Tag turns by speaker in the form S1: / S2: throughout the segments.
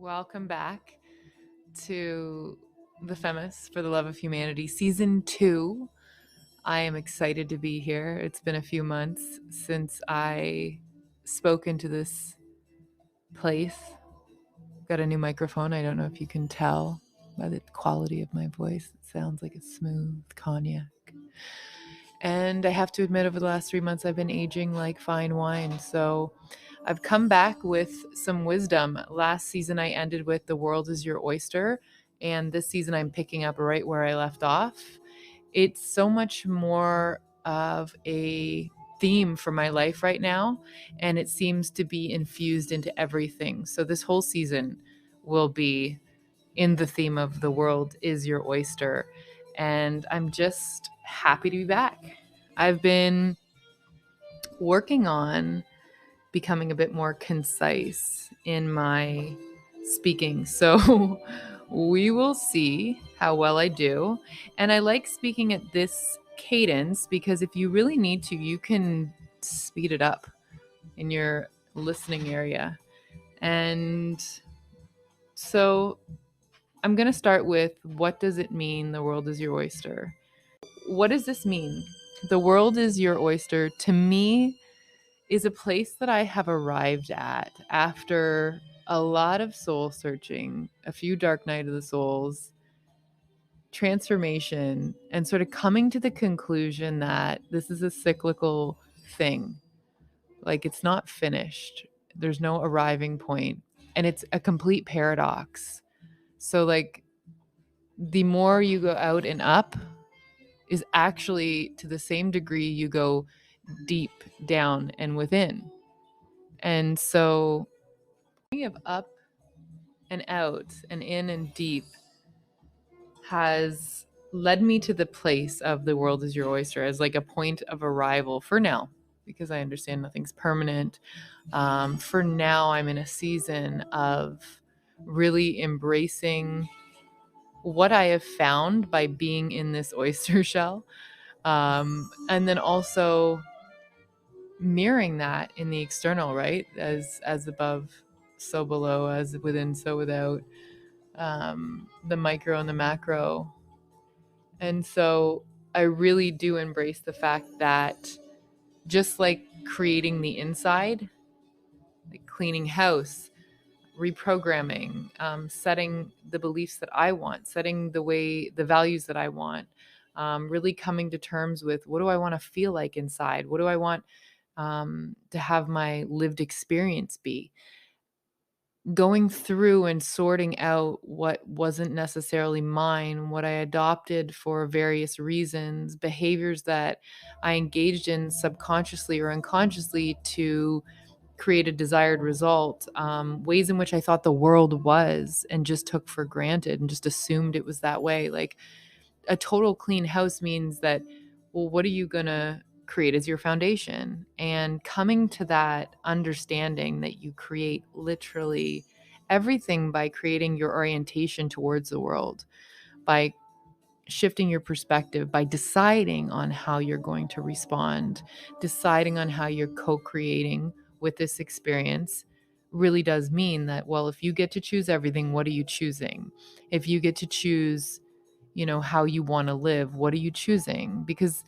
S1: Welcome back to The Femis for the Love of Humanity, Season 2. I am excited to be here. It's been a few months since I spoke into this place. Got a new microphone. I don't know if you can tell by the quality of my voice. It sounds like a smooth cognac. And I have to admit, over the last 3 months, I've been aging like fine wine. So I've come back with some wisdom. Last season, I ended with "The world is your oyster." And this season, I'm picking up right where I left off. It's so much more of a theme for my life right now. And it seems to be infused into everything. So this whole season will be in the theme of "The world is your oyster." And I'm just happy to be back. I've been working on becoming a bit more concise in my speaking. So we will see how well I do. And I like speaking at this cadence because if you really need to, you can speed it up in your listening area. And so I'm going to start with, what does it mean the world is your oyster? What does this mean? The world is your oyster, to me, is a place that I have arrived at after a lot of soul searching, a few dark night of the souls, transformation, and sort of coming to the conclusion that this is a cyclical thing. Like, it's not finished. There's no arriving point, and it's a complete paradox. So, like, the more you go out and up is actually to the same degree you go deep down and within. And so, of up and out and in and deep has led me to the place of the world is your oyster as like a point of arrival for now, because I understand nothing's permanent. For now, I'm in a season of really embracing what I have found by being in this oyster shell. And then also mirroring that in the external, right? As above, so below, as within, so without, the micro and the macro. And so I really do embrace the fact that just like creating the inside, like cleaning house, reprogramming, setting the beliefs that I want, setting the values that I want, really coming to terms with, what do I want to feel like inside? What do I want to have my lived experience be? Going through and sorting out what wasn't necessarily mine, what I adopted for various reasons, behaviors that I engaged in subconsciously or unconsciously to create a desired result, ways in which I thought the world was and just took for granted and just assumed it was that way. Like, a total clean house means that, well, what are you going to create as your foundation? And coming to that understanding that you create literally everything by creating your orientation towards the world, by shifting your perspective, by deciding on how you're going to respond, deciding on how you're co-creating with this experience, really does mean that, well, if you get to choose everything, what are you choosing? If you get to choose, how you want to live, what are you choosing? Because,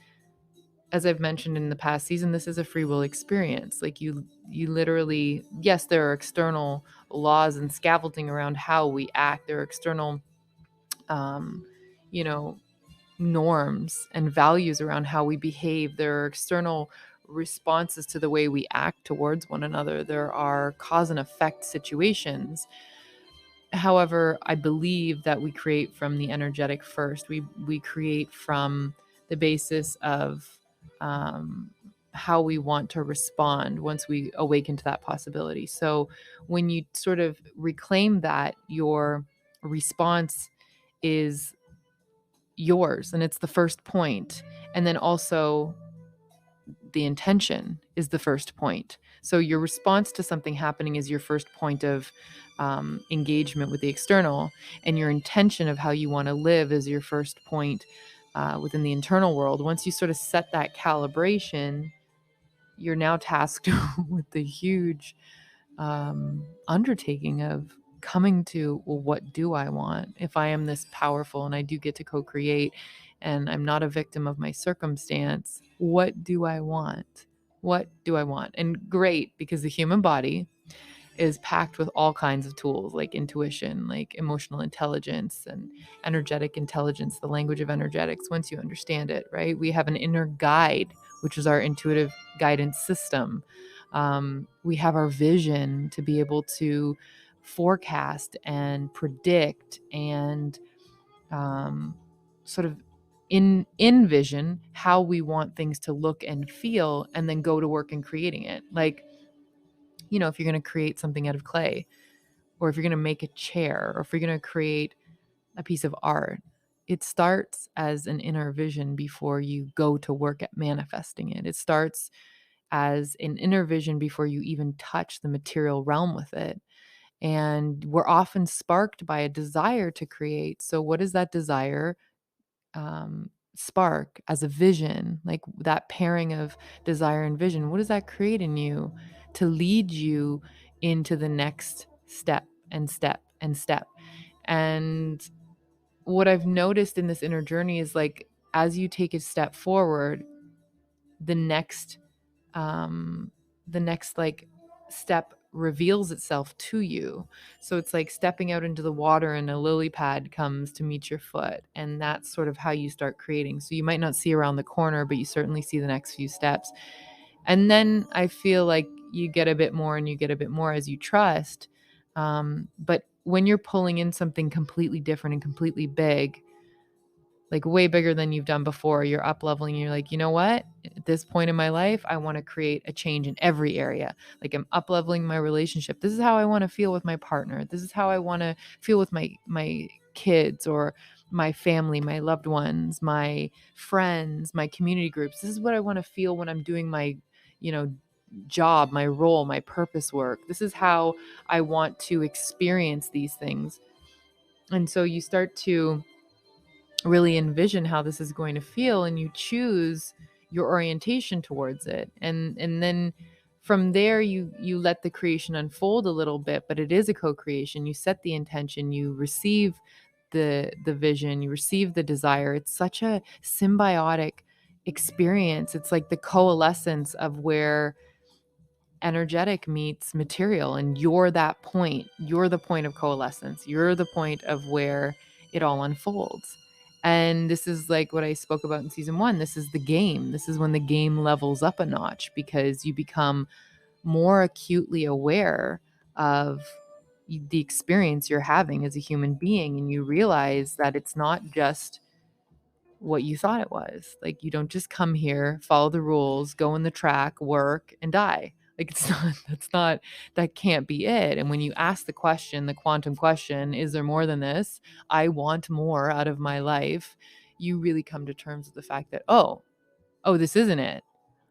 S1: as I've mentioned in the past season, this is a free will experience. Like, you literally, yes, there are external laws and scaffolding around how we act. There are external, you know, norms and values around how we behave. There are external responses to the way we act towards one another. There are cause and effect situations. However, I believe that we create from the energetic first. We create from the basis of how we want to respond once we awaken to that possibility. So when you sort of reclaim that, your response is yours and it's the first point. And then also the intention is the first point. So your response to something happening is your first point of engagement with the external, and your intention of how you want to live is your first point within the internal world. Once you sort of set that calibration, you're now tasked with the huge undertaking of coming to, well, what do I want? If I am this powerful and I do get to co-create and I'm not a victim of my circumstance, what do I want? What do I want? And great, because the human body is packed with all kinds of tools like intuition, like emotional intelligence and energetic intelligence, the language of energetics, once you understand it, right? We have an inner guide, which is our intuitive guidance system. We have our vision to be able to forecast and predict and sort of envision how we want things to look and feel, and then go to work in creating it. Like, if you're going to create something out of clay, or if you're going to make a chair, or if you're going to create a piece of art, it starts as an inner vision before you go to work at manifesting it. It starts as an inner vision before you even touch the material realm with it. And we're often sparked by a desire to create. So, what is that desire? Spark as a vision, like that pairing of desire and vision. What does that create in you to lead you into the next step and step and step? And what I've noticed in this inner journey is, like, as you take a step forward, the next um the next like step reveals itself to you. So it's like stepping out into the water and a lily pad comes to meet your foot, and that's sort of how you start creating. So you might not see around the corner, but you certainly see the next few steps. And then I feel like you get a bit more and you get a bit more as you trust. But when you're pulling in something completely different and completely big, like way bigger than you've done before, you're up leveling, and you're like, you know what? At this point in my life, I want to create a change in every area. Like, I'm up leveling my relationship. This is how I want to feel with my partner. This is how I want to feel with my kids, or my family, my loved ones, my friends, my community groups. This is what I want to feel when I'm doing my, you know, job, my role, my purpose work. This is how I want to experience these things. And so you start to really envision how this is going to feel, and you choose your orientation towards it. And then from there, you let the creation unfold a little bit, but it is a co-creation. You set the intention, you receive the vision, you receive the desire. It's such a symbiotic experience. It's like the coalescence of where energetic meets material, and you're that point. You're the point of coalescence. You're the point of where it all unfolds. And this is like what I spoke about in season 1. This is the game. This is when the game levels up a notch, because you become more acutely aware of the experience you're having as a human being, and you realize that it's not just what you thought it was. Like, you don't just come here, follow the rules, go in the track, work, and die. Like, it's not, that can't be it. And when you ask the question, the quantum question, is there more than this? I want more out of my life. You really come to terms with the fact that, this isn't it.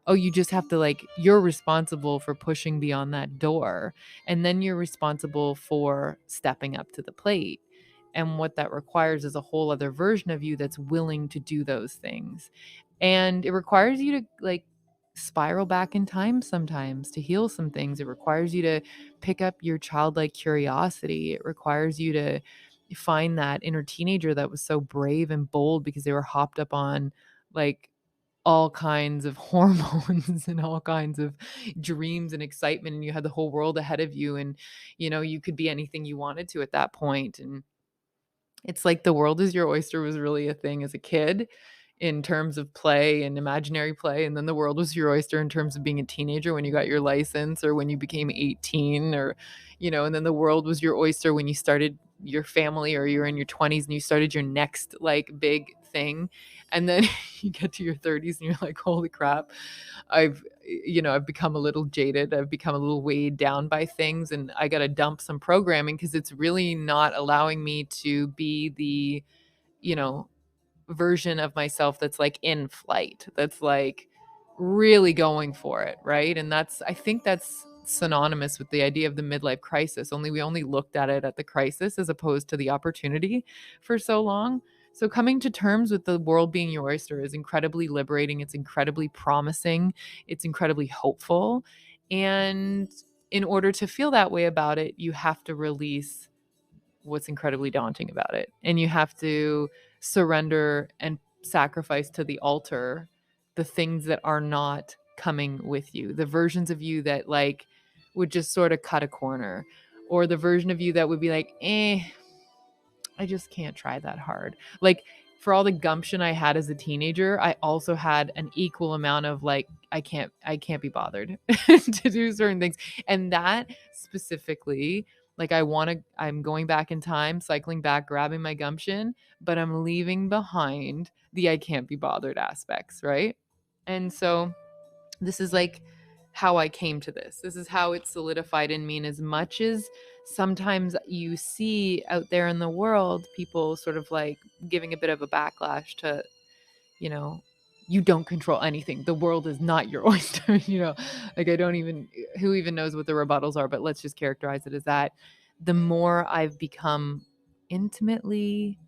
S1: You just have to, like, you're responsible for pushing beyond that door. And then you're responsible for stepping up to the plate. And what that requires is a whole other version of you that's willing to do those things. And it requires you to, like, spiral back in time sometimes to heal some things. It requires you to pick up your childlike curiosity. It requires you to find that inner teenager that was so brave and bold because they were hopped up on, like, all kinds of hormones and all kinds of dreams and excitement, and you had the whole world ahead of you, and you could be anything you wanted to at that point. And it's like the world is your oyster was really a thing as a kid in terms of play and imaginary play. And then the world was your oyster in terms of being a teenager when you got your license, or when you became 18, or, and then the world was your oyster when you started your family, or you're in your 20s and you started your next, like, big thing. And then you get to your 30s and you're like, holy crap, I've become a little jaded. I've become a little weighed down by things, and I got to dump some programming because it's really not allowing me to be the, you know, version of myself that's, like, in flight, that's, like, really going for it, right? And I think that's synonymous with the idea of the midlife crisis, only we only looked at the crisis as opposed to the opportunity for so long. So coming to terms with the world being your oyster is incredibly liberating. It's incredibly promising. It's incredibly hopeful. And in order to feel that way about it, you have to release what's incredibly daunting about it. And you have to surrender and sacrifice to the altar the things that are not coming with you, the versions of you that like would just sort of cut a corner, or the version of you that would be like, I just can't try that hard. Like, for all the gumption I had as a teenager, I also had an equal amount of like, I can't be bothered to do certain things. And that specifically, like, I'm going back in time, cycling back, grabbing my gumption, but I'm leaving behind the I can't be bothered aspects, right? And so this is like how I came to this. This is how it solidified in me. And as much as sometimes you see out there in the world people sort of like giving a bit of a backlash to, you know, you don't control anything. The world is not your oyster, like I don't even, who even knows what the rebuttals are, but let's just characterize it as that. The more I've become intimately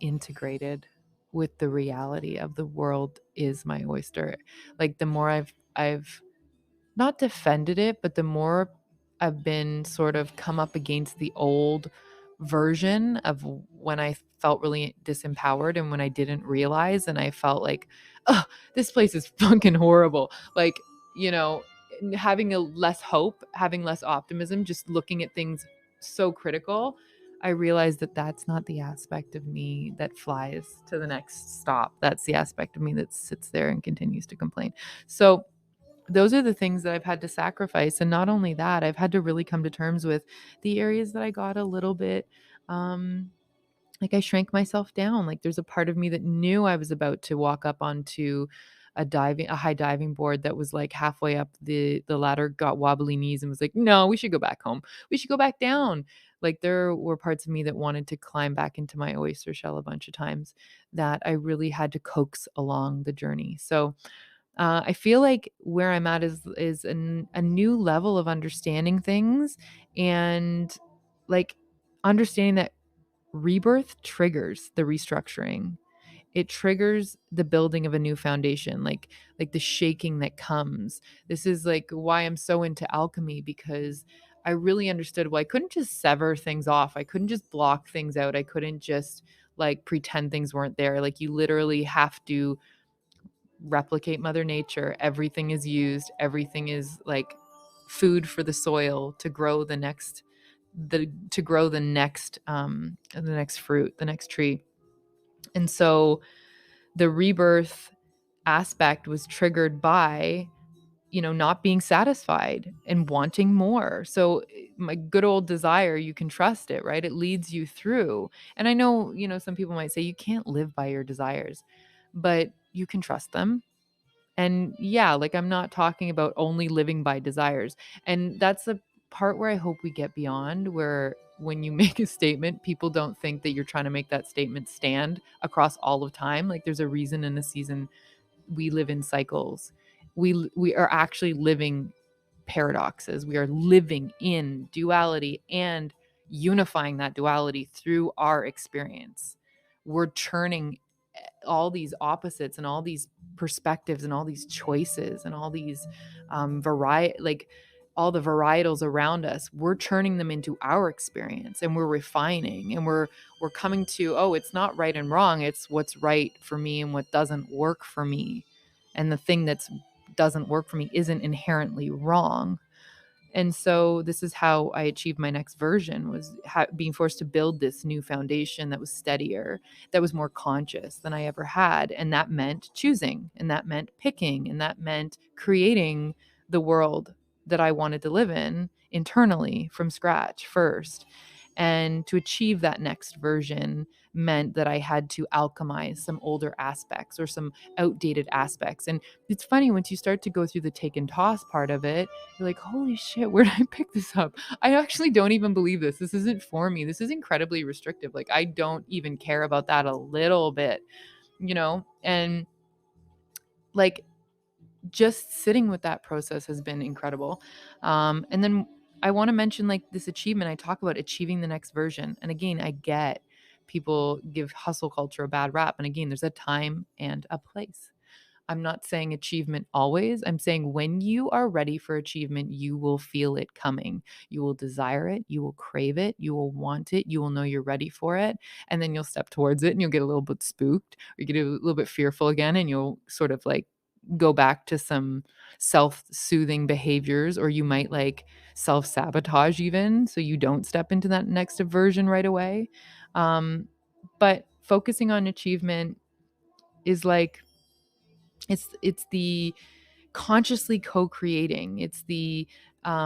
S1: integrated with the reality of the world is my oyster, like the more I've not defended it, but the more I've been sort of come up against the old version of when I felt really disempowered and when I didn't realize and I felt like, oh, this place is fucking horrible. Like, having a less hope, having less optimism, just looking at things so critical, I realized that that's not the aspect of me that flies to the next stop. That's the aspect of me that sits there and continues to complain. So those are the things that I've had to sacrifice. And not only that, I've had to really come to terms with the areas that I got a little bit, like I shrank myself down. Like there's a part of me that knew I was about to walk up onto a high diving board that was like halfway up the ladder, got wobbly knees and was like, no, we should go back home. We should go back down. Like there were parts of me that wanted to climb back into my oyster shell a bunch of times that I really had to coax along the journey. So I feel like where I'm at is a new level of understanding things, and like understanding that rebirth triggers the restructuring. It triggers the building of a new foundation, like the shaking that comes. This is like why I'm so into alchemy, because I really understood, well, I couldn't just sever things off. I couldn't just block things out. I couldn't just like pretend things weren't there. Like you literally have to replicate mother nature. Everything is used, everything is like food for the soil to grow the next the next fruit, the next tree. And so the rebirth aspect was triggered by not being satisfied and wanting more. So my good old desire, you can trust it, right? It leads you through. And I know, some people might say you can't live by your desires, but you can trust them. And yeah, like I'm not talking about only living by desires. And that's the part where I hope we get beyond, where when you make a statement, people don't think that you're trying to make that statement stand across all of time. Like there's a reason in a season we live in cycles. We are actually living paradoxes. We are living in duality and unifying that duality through our experience. We're churning all these opposites and all these perspectives and all these choices and all these like all the varietals around us. We're turning them into our experience, and we're refining, and we're coming to, oh, it's not right and wrong, it's what's right for me and what doesn't work for me. And the thing that's doesn't work for me isn't inherently wrong. And so this is how I achieved my next version, was being forced to build this new foundation that was steadier, that was more conscious than I ever had. And that meant choosing, and that meant picking, and that meant creating the world that I wanted to live in internally from scratch first. And to achieve that next version meant that I had to alchemize some older aspects or some outdated aspects. And it's funny, once you start to go through the take and toss part of it, you're like, holy shit, where did I pick this up? I actually don't even believe this. This isn't for me. This is incredibly restrictive. Like, I don't even care about that a little bit, And like, just sitting with that process has been incredible. And then I want to mention like this achievement. I talk about achieving the next version. And again, I get people give hustle culture a bad rap. And again, there's a time and a place. I'm not saying achievement always. I'm saying when you are ready for achievement, you will feel it coming. You will desire it. You will crave it. You will want it. You will know you're ready for it. And then you'll step towards it and you'll get a little bit spooked, or you get a little bit fearful again, and you'll sort of like go back to some self-soothing behaviors, or you might like self-sabotage even, so you don't step into that next aversion right away. But focusing on achievement is like it's the consciously co-creating. It's the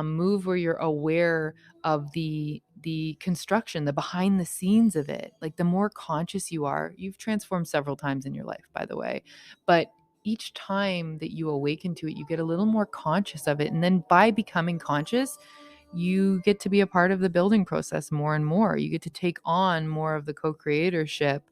S1: move where you're aware of the construction, the behind the scenes of it. Like the more conscious you are, you've transformed several times in your life, by the way, but each time that you awaken to it, you get a little more conscious of it. And then by becoming conscious, you get to be a part of the building process more and more. You get to take on more of the co-creatorship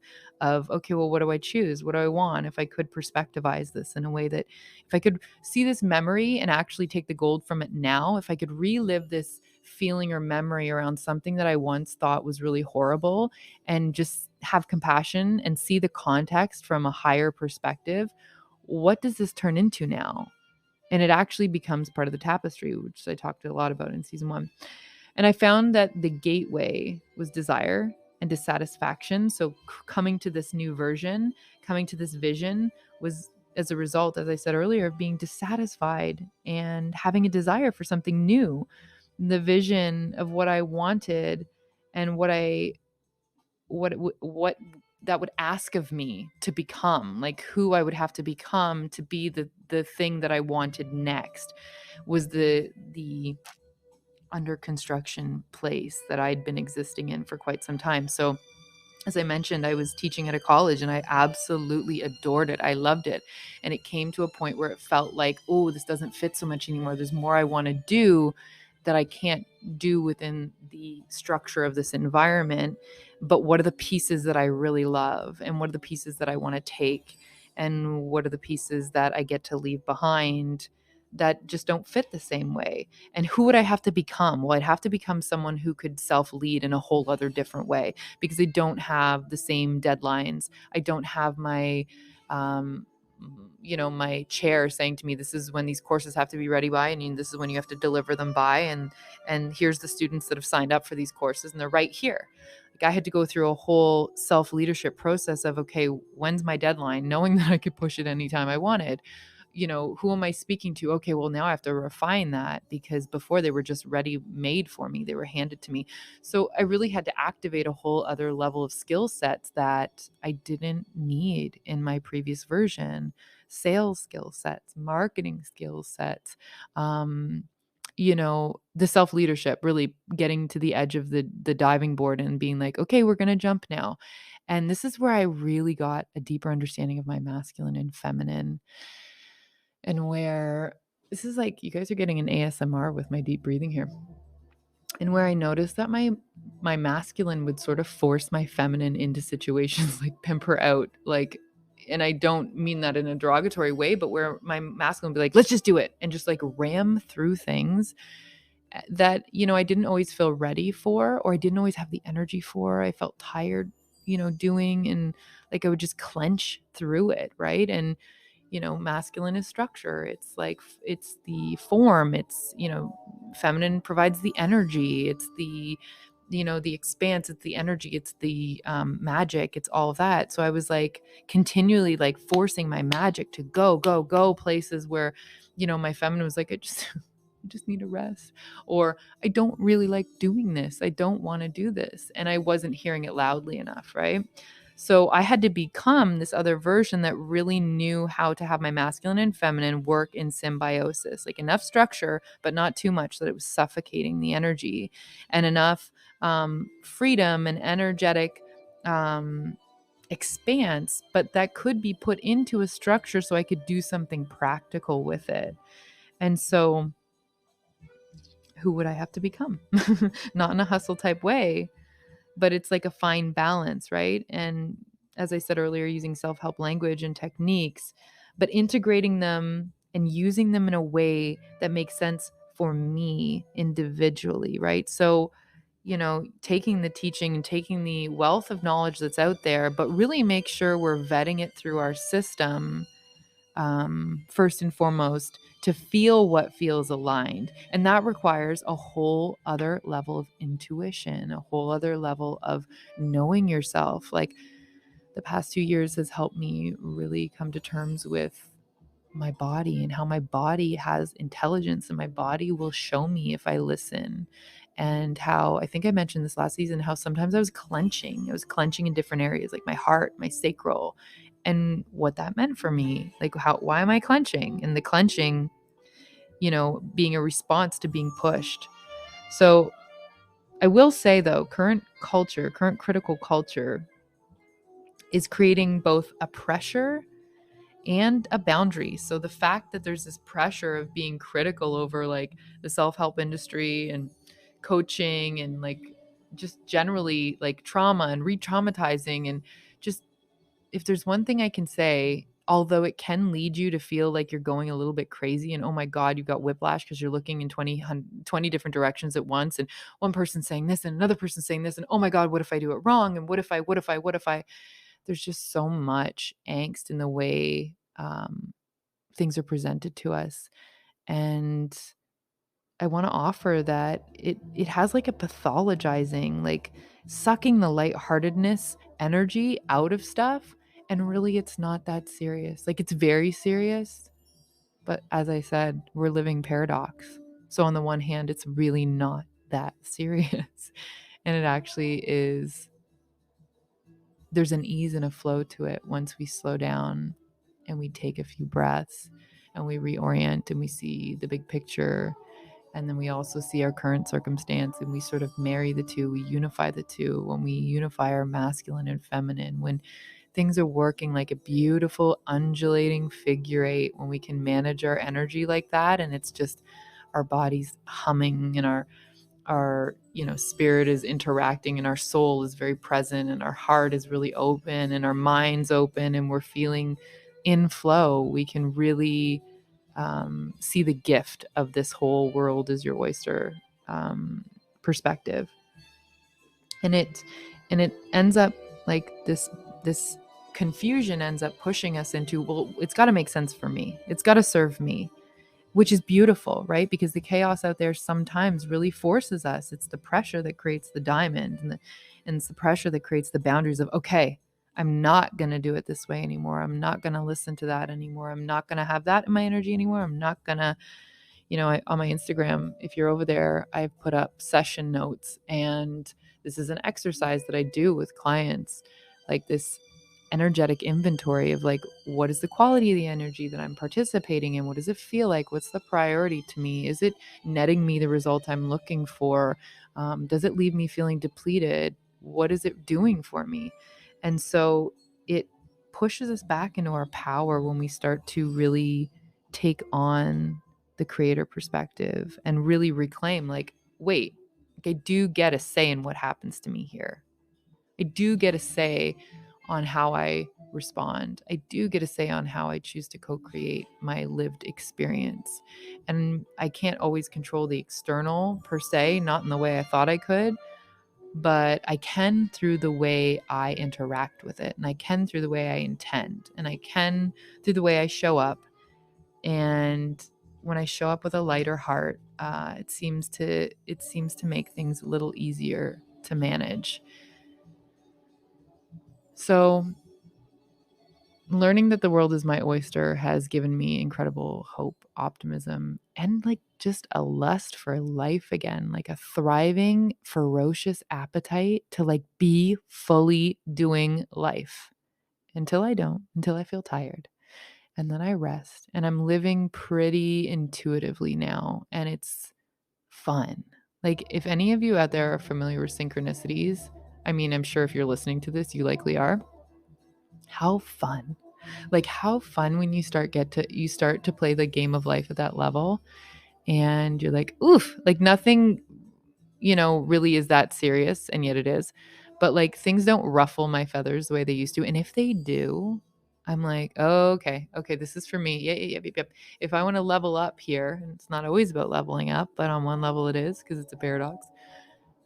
S1: of, okay, well, what do I choose? What do I want? If I could perspectivize this in a way that if I could see this memory and actually take the gold from it now, if I could relive this feeling or memory around something that I once thought was really horrible and just have compassion and see the context from a higher perspective, what does this turn into now? And it actually becomes part of the tapestry, which I talked a lot about in season 1. And I found that the gateway was desire and dissatisfaction. So coming to this new version, coming to this vision was as a result, as I said earlier, of being dissatisfied and having a desire for something new. The vision of what I wanted and what that would ask of me to become, like who I would have to become to be the thing that I wanted next, was the under construction place that I'd been existing in for quite some time. So as I mentioned, I was teaching at a college and I absolutely adored it. I loved it. And it came to a point where it felt like, oh, this doesn't fit so much anymore. There's more I want to do that I can't do within the structure of this environment. But what are the pieces that I really love? And what are the pieces that I want to take? And what are the pieces that I get to leave behind that just don't fit the same way? And who would I have to become? Well, I'd have to become someone who could self-lead in a whole other different way, because I don't have the same deadlines. I don't have my, um, my chair saying to me, this is when these courses have to be ready by, and this is when you have to deliver them by. And here's the students that have signed up for these courses and they're right here. Like I had to go through a whole self-leadership process of, okay, when's my deadline? Knowing that I could push it anytime I wanted. Who am I speaking to? Okay, well, now I have to refine that, because before they were just ready made for me. They were handed to me. So I really had to activate a whole other level of skill sets that I didn't need in my previous version. Sales skill sets, marketing skill sets, the self-leadership, really getting to the edge of the diving board and being like, okay, we're going to jump now. And this is where I really got a deeper understanding of my masculine and feminine, and where this is like, you guys are getting an ASMR with my deep breathing here. And where I noticed that my masculine would sort of force my feminine into situations, like pimp her out, like, and I don't mean that in a derogatory way, but where my masculine would be like, let's just do it, and just like ram through things that, I didn't always feel ready for, or I didn't always have the energy for. I felt tired, doing, and like I would just clench through it, right? And masculine is structure. It's like, it's the form. It's, feminine provides the energy. It's the expanse. It's the energy. It's the magic. It's all of that. So I was like continually like forcing my magic to go places where, my feminine was like, I just need a rest, or I don't really like doing this. I don't want to do this. And I wasn't hearing it loudly enough, right? So I had to become this other version that really knew how to have my masculine and feminine work in symbiosis, like enough structure, but not too much that it was suffocating the energy, and enough freedom and energetic expanse, but that could be put into a structure so I could do something practical with it. And so who would I have to become? Not in a hustle type way, but it's like a fine balance, right? And as I said earlier, using self-help language and techniques, but integrating them and using them in a way that makes sense for me individually, right? So, taking the teaching and taking the wealth of knowledge that's out there, but really make sure we're vetting it through our system first and foremost, to feel what feels aligned. And that requires a whole other level of intuition, a whole other level of knowing yourself. Like, the past 2 years has helped me really come to terms with my body and how my body has intelligence, and my body will show me if I listen. And how, I think I mentioned this last season, how sometimes I was clenching. I was clenching in different areas, like my heart, my sacral, and what that meant for me. Like, why am I clenching? And the clenching, being a response to being pushed. So I will say, though, current critical culture is creating both a pressure and a boundary. So the fact that there's this pressure of being critical over like the self-help industry and coaching and like just generally like trauma and re-traumatizing, and just, if there's one thing I can say, although it can lead you to feel like you're going a little bit crazy and oh my God, you've got whiplash because you're looking in 20 different directions at once, and one person's saying this and another person's saying this, and oh my God, what if I do it wrong? And what if I, there's just so much angst in the way things are presented to us. And I want to offer that it has like a pathologizing, like sucking the lightheartedness energy out of stuff. And really, it's not that serious. Like, it's very serious. But as I said, we're living paradox. So on the one hand, it's really not that serious. And it actually is, there's an ease and a flow to it once we slow down and we take a few breaths and we reorient and we see the big picture. And then we also see our current circumstance and we sort of marry the two, we unify the two. When we unify our masculine and feminine, when things are working like a beautiful undulating figure eight, when we can manage our energy like that, and it's just our body's humming and our spirit is interacting and our soul is very present and our heart is really open and our mind's open and we're feeling in flow, we can really see the gift of this whole world is your oyster perspective. And it ends up like this confusion ends up pushing us into, well, it's got to make sense for me, it's got to serve me, which is beautiful, right? Because the chaos out there sometimes really forces us. It's the pressure that creates the diamond, and it's the pressure that creates the boundaries of, okay, I'm not going to do it this way anymore. I'm not going to listen to that anymore. I'm not going to have that in my energy anymore. I'm not going to, on my Instagram, if you're over there, I've put up session notes, and this is an exercise that I do with clients, like this energetic inventory of like, what is the quality of the energy that I'm participating in? What does it feel like? What's the priority to me? Is it netting me the result I'm looking for? Does it leave me feeling depleted? What is it doing for me? And so it pushes us back into our power when we start to really take on the creator perspective and really reclaim, like, wait, I do get a say in what happens to me here. I do get a say on how I respond. I do get a say on how I choose to co-create my lived experience. And I can't always control the external per se, not in the way I thought I could, but I can through the way I interact with it. And I can through the way I intend. And I can through the way I show up. And when I show up with a lighter heart, it seems to make things a little easier to manage. So learning that the world is my oyster has given me incredible hope, optimism, and like just a lust for life again, like a thriving, ferocious appetite to like be fully doing life until I don't, until I feel tired. And then I rest, and I'm living pretty intuitively now, and it's fun. Like, if any of you out there are familiar with synchronicities, I mean, I'm sure if you're listening to this, you likely are. How fun. Like, how fun when you start to play the game of life at that level, and you're like, oof, like nothing, really is that serious, and yet it is. But like, things don't ruffle my feathers the way they used to. And if they do, I'm like, oh, okay, this is for me. Yeah. If I want to level up here, and it's not always about leveling up, but on one level it is, because it's a paradox.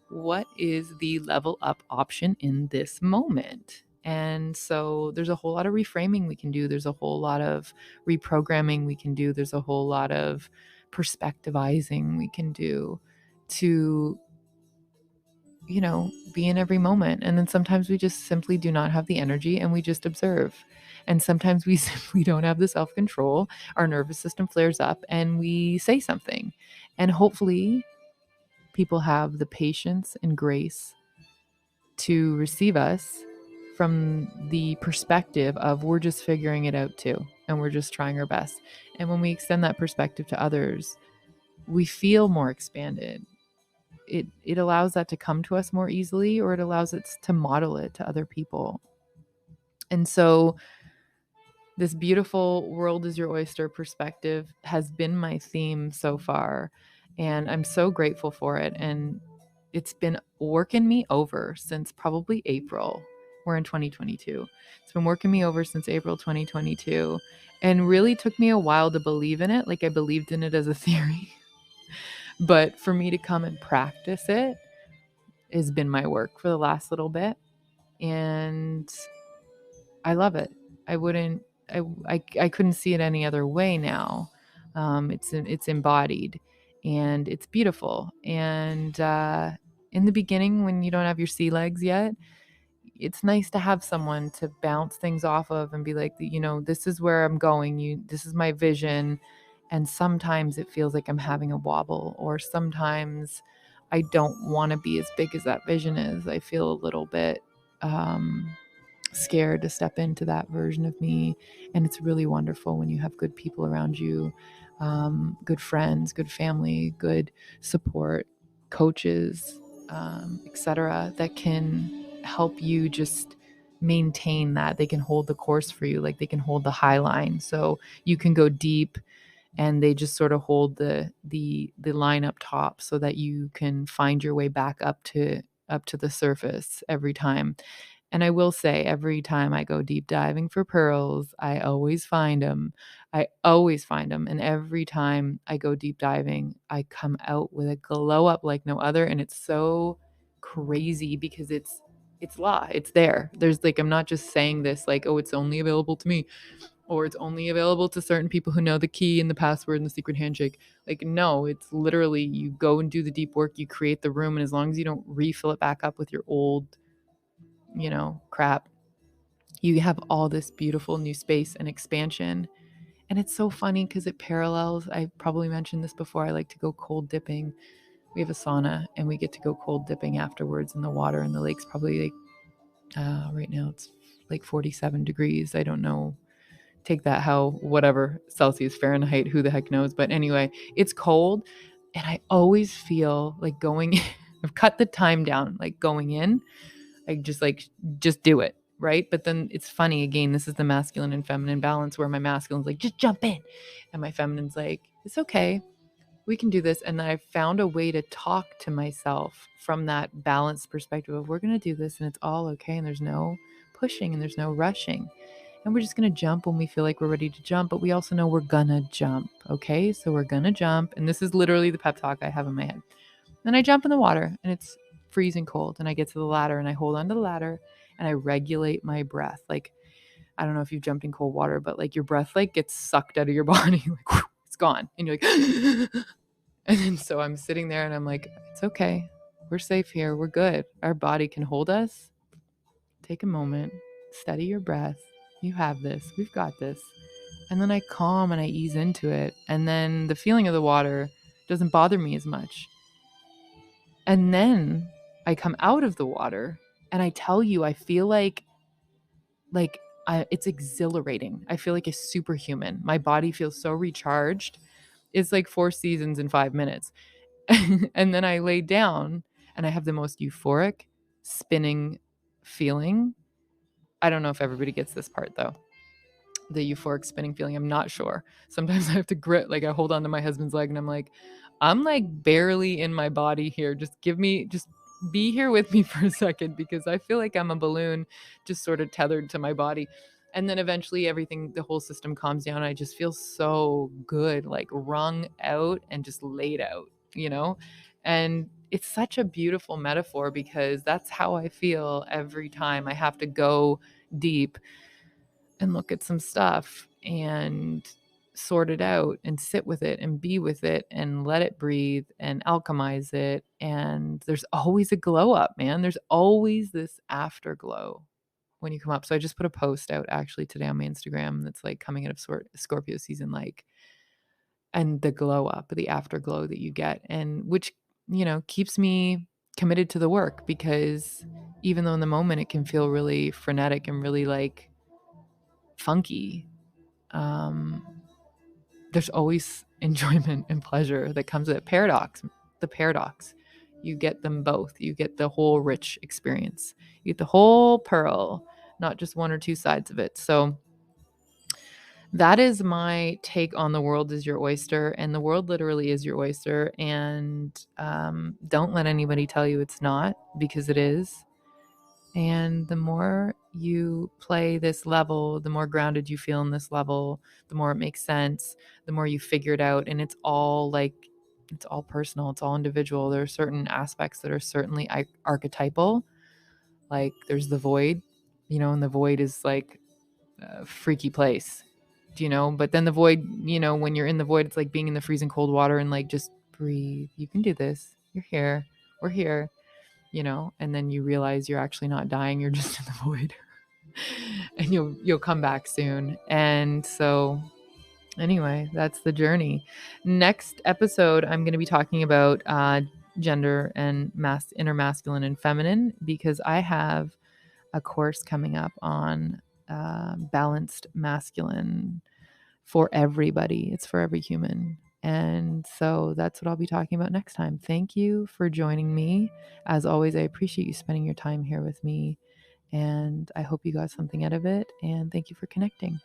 S1: What is the level up option in this moment? And so there's a whole lot of reframing we can do. There's a whole lot of reprogramming we can do. There's a whole lot of perspectivizing we can do to, be in every moment. And then sometimes we just simply do not have the energy and we just observe. And sometimes we simply don't have the self control. Our nervous system flares up and we say something. And hopefully, people have the patience and grace to receive us from the perspective of we're just figuring it out too, and we're just trying our best. And when we extend that perspective to others, we feel more expanded. It allows that to come to us more easily, or it allows us to model it to other people. And so this beautiful world is your oyster perspective has been my theme so far, and I'm so grateful for it. And it's been working me over since probably April. We're in 2022. It's been working me over since April 2022, and really took me a while to believe in it. Like, I believed in it as a theory, but for me to come and practice it has been my work for the last little bit, and I love it. I wouldn't I couldn't see it any other way now. It's embodied and it's beautiful. And in the beginning, when you don't have your sea legs yet, it's nice to have someone to bounce things off of and be like, this is where I'm going. This is my vision. And sometimes it feels like I'm having a wobble, or sometimes I don't want to be as big as that vision is. I feel a little bit scared to step into that version of me. And it's really wonderful when you have good people around you, good friends, good family, good support, coaches, etc., that can help you just maintain that. They can hold the course for you, like they can hold the high line, so you can go deep, and they just sort of hold the line up top so that you can find your way back up to the surface every time. And I will say, every time I go deep diving for pearls, I always find them. I always find them. And every time I go deep diving, I come out with a glow up like no other. And it's so crazy because it's law. It's there. There's like, I'm not just saying this like, oh, it's only available to me, or it's only available to certain people who know the key and the password and the secret handshake. Like, no, it's literally, you go and do the deep work, you create the room. And as long as you don't refill it back up with your old crap, you have all this beautiful new space and expansion. And it's so funny because it parallels, I probably mentioned this before, I like to go cold dipping. We have a sauna and we get to go cold dipping afterwards in the water, and the lake's probably like right now it's like 47 degrees. I don't know, take that how, whatever, Celsius, Fahrenheit, who the heck knows, but anyway, it's cold. And I always feel like going I've cut the time down, like going in, I just do it, right? But then it's funny, again, this is the masculine and feminine balance, where my masculine's like, just jump in, and my feminine's like, it's okay, we can do this. And then I found a way to talk to myself from that balanced perspective of, we're going to do this and it's all okay, and there's no pushing and there's no rushing, and we're just going to jump when we feel like we're ready to jump, but we also know we're gonna jump. Okay, so we're gonna jump, and this is literally the pep talk I have in my head. Then I jump in the water and it's freezing cold, and I get to the ladder and I hold onto the ladder and I regulate my breath. Like, I don't know if you've jumped in cold water, but like your breath like gets sucked out of your body, like whew, it's gone, and you're like and then so I'm sitting there and I'm like, it's okay, we're safe here, we're good, our body can hold us. Take a moment, steady your breath, you have this, we've got this. And then I calm and I ease into it, and then the feeling of the water doesn't bother me as much. And then I come out of the water and I tell you, I feel it's exhilarating. I feel like a superhuman. My body feels so recharged. It's like 4 seasons in 5 minutes. And then I lay down and I have the most euphoric spinning feeling. I don't know if everybody gets this part though. The euphoric spinning feeling, I'm not sure. Sometimes I have to grit, like I hold on to my husband's leg and I'm like barely in my body here. Just be here with me for a second, because I feel like I'm a balloon just sort of tethered to my body. And then eventually everything, the whole system calms down. I just feel so good, like wrung out and just laid out. And it's such a beautiful metaphor, because that's how I feel every time I have to go deep and look at some stuff and sort it out and sit with it and be with it and let it breathe and alchemize it. And there's always a glow up, man. There's always this afterglow when you come up. So I just put a post out actually today on my Instagram that's like coming out of Scorpio season, like, and the glow up, the afterglow that you get, and which, keeps me committed to the work, because even though in the moment it can feel really frenetic and really like funky, um, there's always enjoyment and pleasure that comes with it. The paradox. You get them both. You get the whole rich experience. You get the whole pearl, not just one or two sides of it. So that is my take on the world is your oyster, and the world literally is your oyster. And don't let anybody tell you it's not, because it is. And the more you play this level, the more grounded you feel in this level, the more it makes sense, the more you figure it out. And it's all personal, it's all individual. There are certain aspects that are certainly archetypal. Like there's the void, and the void is like a freaky place, but then the void, when you're in the void, it's like being in the freezing cold water and like, just breathe. You can do this. You're here. We're here. And then you realize you're actually not dying, you're just in the void. And you'll come back soon. And so anyway, that's the journey. Next episode, I'm going to be talking about gender and inner masculine and feminine, because I have a course coming up on balanced masculine for everybody. It's for every human. And so that's what I'll be talking about next time. Thank you for joining me. As always, I appreciate you spending your time here with me. And I hope you got something out of it. And thank you for connecting.